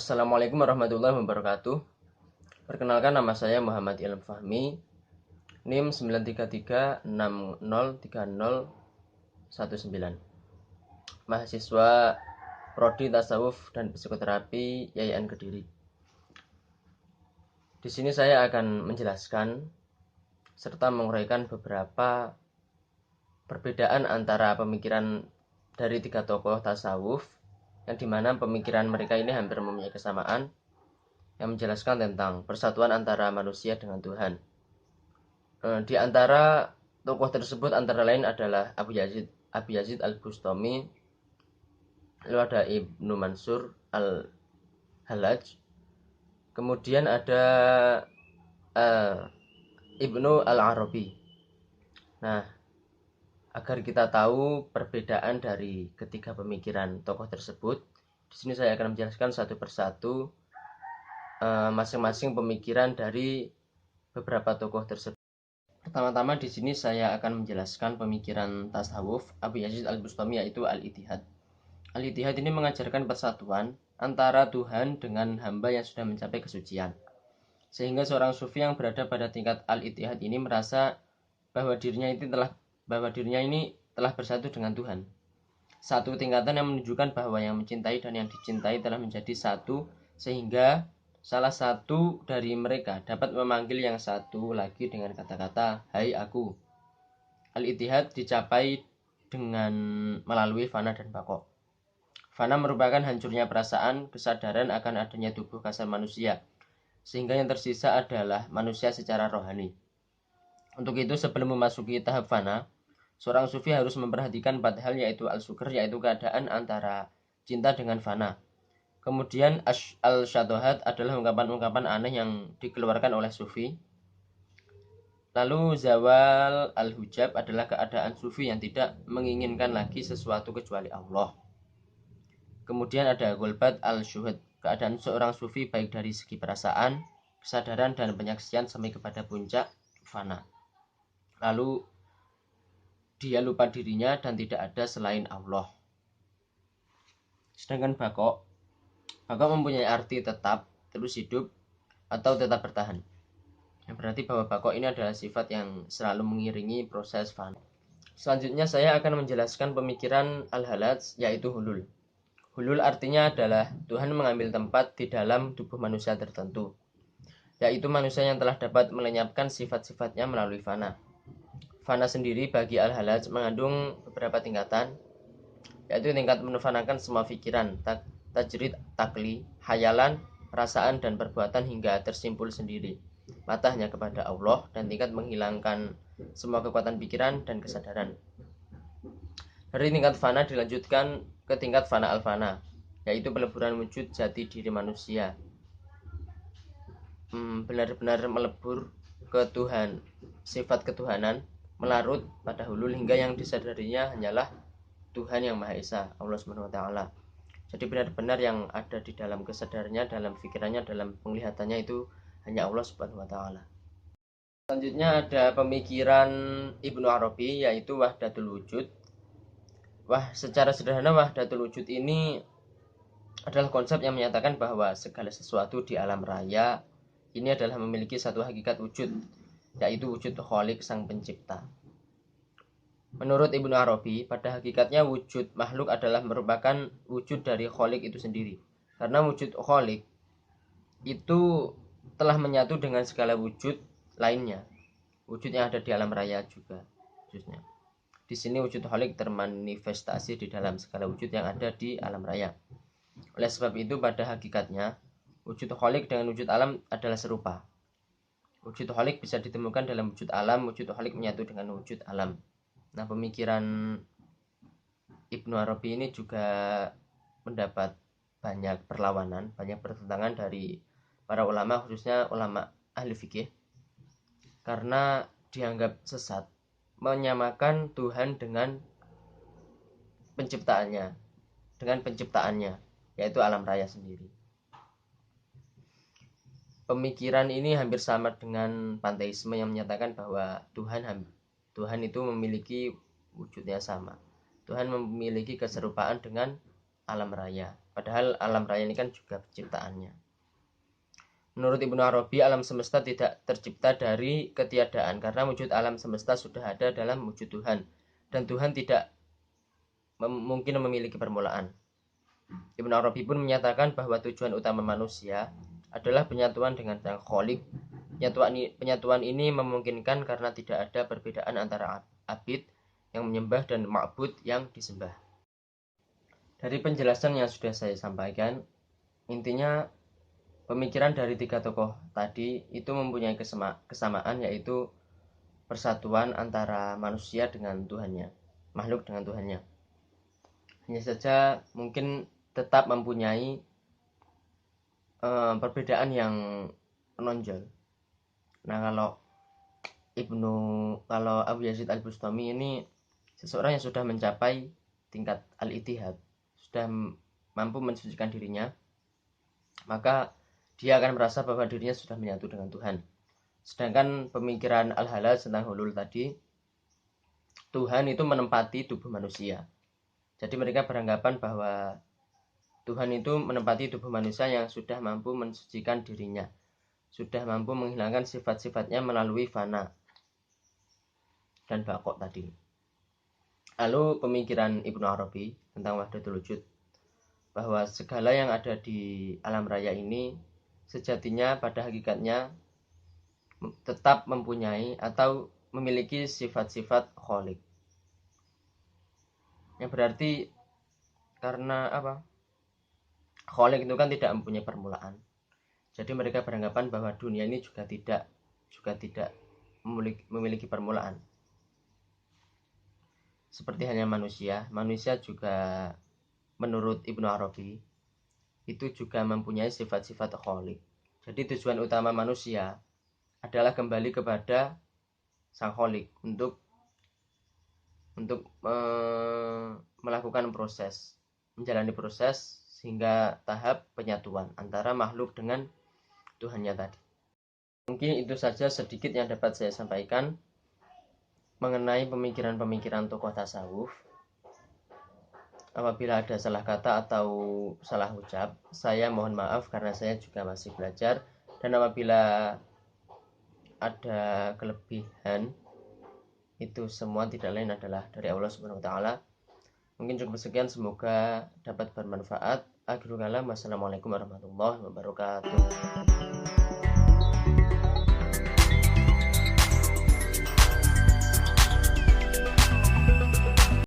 Assalamualaikum warahmatullahi wabarakatuh. Perkenalkan, nama saya Muhammad Ilham Fahmi, NIM 933603019, mahasiswa Prodi Tasawuf dan Psikoterapi YIN Kediri. Di sini saya akan menjelaskan serta menguraikan beberapa perbedaan antara pemikiran dari tiga tokoh tasawuf, yang dimana pemikiran mereka ini hampir mempunyai kesamaan, yang menjelaskan tentang persatuan antara manusia dengan Tuhan. Di antara tokoh tersebut antara lain adalah Abu Yazid Al-Bustami, lalu ada Ibnu Mansur Al-Hallaj, kemudian ada Ibnu Al-Arabi. Nah, agar kita tahu perbedaan dari ketiga pemikiran tokoh tersebut, di sini saya akan menjelaskan satu persatu masing-masing pemikiran dari beberapa tokoh tersebut. Pertama-tama di sini saya akan menjelaskan pemikiran tasawuf Abu Yazid Al-Bustami, yaitu Al-Ittihad. Al-Ittihad ini mengajarkan persatuan antara Tuhan dengan hamba yang sudah mencapai kesucian. Sehingga seorang sufi yang berada pada tingkat Al-Ittihad ini merasa bahwa dirinya ini telah bersatu dengan Tuhan. Satu tingkatan yang menunjukkan bahwa yang mencintai dan yang dicintai telah menjadi satu, sehingga salah satu dari mereka dapat memanggil yang satu lagi dengan kata-kata, "Hai aku." Al-Ittihad dicapai dengan melalui fana dan baqo. Fana merupakan hancurnya perasaan, kesadaran akan adanya tubuh kasar manusia, sehingga yang tersisa adalah manusia secara rohani. Untuk itu, sebelum memasuki tahap fana, seorang sufi harus memperhatikan 4 hal, yaitu al-syukur, yaitu keadaan antara cinta dengan fana. Kemudian al-syatohat adalah ungkapan-ungkapan aneh yang dikeluarkan oleh sufi. Lalu zawal al-hujab adalah keadaan sufi yang tidak menginginkan lagi sesuatu kecuali Allah. Kemudian ada gulbat al-syuhud, keadaan seorang sufi baik dari segi perasaan, kesadaran, dan penyaksian sampai kepada puncak fana. Lalu dia lupa dirinya dan tidak ada selain Allah. Sedangkan baqo mempunyai arti tetap, terus hidup, atau tetap bertahan. Yang berarti bahwa baqo ini adalah sifat yang selalu mengiringi proses fana. Selanjutnya saya akan menjelaskan pemikiran Al-Hallaj, yaitu hulul. Hulul artinya adalah Tuhan mengambil tempat di dalam tubuh manusia tertentu, yaitu manusia yang telah dapat melenyapkan sifat-sifatnya melalui fana. Fana sendiri bagi Al-Hallaj mengandung beberapa tingkatan, yaitu tingkat menfanakan semua pikiran, tajrid, takli, hayalan, perasaan, dan perbuatan hingga tersimpul sendiri, mata hanya kepada Allah, dan tingkat menghilangkan semua kekuatan pikiran dan kesadaran. Dari tingkat fana dilanjutkan ke tingkat fana al-fana, yaitu peleburan wujud jati diri manusia, benar-benar melebur ke Tuhan, sifat ketuhanan, melarut pada hulul hingga yang disadarinya hanyalah Tuhan yang Maha Esa, Allah Subhanahu wa taala. Jadi benar-benar yang ada di dalam kesadarannya, dalam pikirannya, dalam penglihatannya itu hanya Allah Subhanahu wa taala. Selanjutnya ada pemikiran Ibnu Arabi, yaitu wahdatul wujud. Secara sederhana, wahdatul wujud ini adalah konsep yang menyatakan bahwa segala sesuatu di alam raya ini adalah memiliki satu hakikat wujud, yaitu wujud Khalik, sang pencipta. Menurut Ibnu Arabi, pada hakikatnya wujud makhluk adalah merupakan wujud dari Khalik itu sendiri. Karena wujud Khalik itu telah menyatu dengan segala wujud lainnya, wujud yang ada di alam raya juga khususnya. Di sini wujud Khalik termanifestasi di dalam segala wujud yang ada di alam raya. Oleh sebab itu, pada hakikatnya wujud Khalik dengan wujud alam adalah serupa. Wujud Khalik bisa ditemukan dalam wujud alam, wujud Khalik menyatu dengan wujud alam. Nah, pemikiran Ibnu Arabi ini juga mendapat banyak perlawanan, banyak pertentangan dari para ulama, khususnya ulama ahli fikih, karena dianggap sesat menyamakan Tuhan dengan penciptaannya, yaitu alam raya sendiri. Pemikiran ini hampir sama dengan panteisme yang menyatakan bahwa Tuhan itu memiliki wujudnya sama. Tuhan memiliki keserupaan dengan alam raya. Padahal alam raya ini kan juga penciptaannya. Menurut Ibnu Arabi, alam semesta tidak tercipta dari ketiadaan karena wujud alam semesta sudah ada dalam wujud Tuhan, dan Tuhan tidak mungkin memiliki permulaan. Ibnu Arabi pun menyatakan bahwa tujuan utama manusia adalah penyatuan dengan Sang Khalik. Penyatuan ini memungkinkan karena tidak ada perbedaan antara abid yang menyembah dan ma'bud yang disembah. Dari penjelasan yang sudah saya sampaikan, intinya pemikiran dari tiga tokoh tadi itu mempunyai kesamaan, yaitu persatuan antara manusia dengan Tuhannya, makhluk dengan Tuhannya. Hanya saja mungkin tetap mempunyai perbedaan yang menonjol. Nah, kalau Abu Yazid Al-Bustami ini seseorang yang sudah mencapai tingkat al-ittihad, sudah mampu mensucikan dirinya, maka dia akan merasa bahwa dirinya sudah menyatu dengan Tuhan. Sedangkan pemikiran al-halal tentang hulul tadi, Tuhan itu menempati tubuh manusia. Jadi mereka beranggapan bahwa Tuhan itu menempati tubuh manusia yang sudah mampu mensucikan dirinya, sudah mampu menghilangkan sifat-sifatnya melalui fana dan baqo tadi. Lalu pemikiran Ibnu Arabi tentang wahdatul wujud, bahwa segala yang ada di alam raya ini sejatinya pada hakikatnya tetap mempunyai atau memiliki sifat-sifat kholik. Yang berarti karena apa? Kholik itu kan tidak mempunyai permulaan. Jadi mereka beranggapan bahwa dunia ini juga tidak memiliki permulaan. Seperti hanya manusia juga menurut Ibnu Arabi itu juga mempunyai sifat-sifat kholik. Jadi tujuan utama manusia adalah kembali kepada Sang Kholik untuk melakukan proses, menjalani proses sehingga tahap penyatuan antara makhluk dengan Tuhannya tadi. Mungkin itu saja sedikit yang dapat saya sampaikan mengenai pemikiran-pemikiran tokoh tasawuf. Apabila ada salah kata atau salah ucap, saya mohon maaf karena saya juga masih belajar. Dan apabila ada kelebihan, itu semua tidak lain adalah dari Allah Subhanahu wa taala. Mungkin cukup sekian, semoga dapat bermanfaat. Akhirul kalam, wassalamualaikum warahmatullahi wabarakatuh.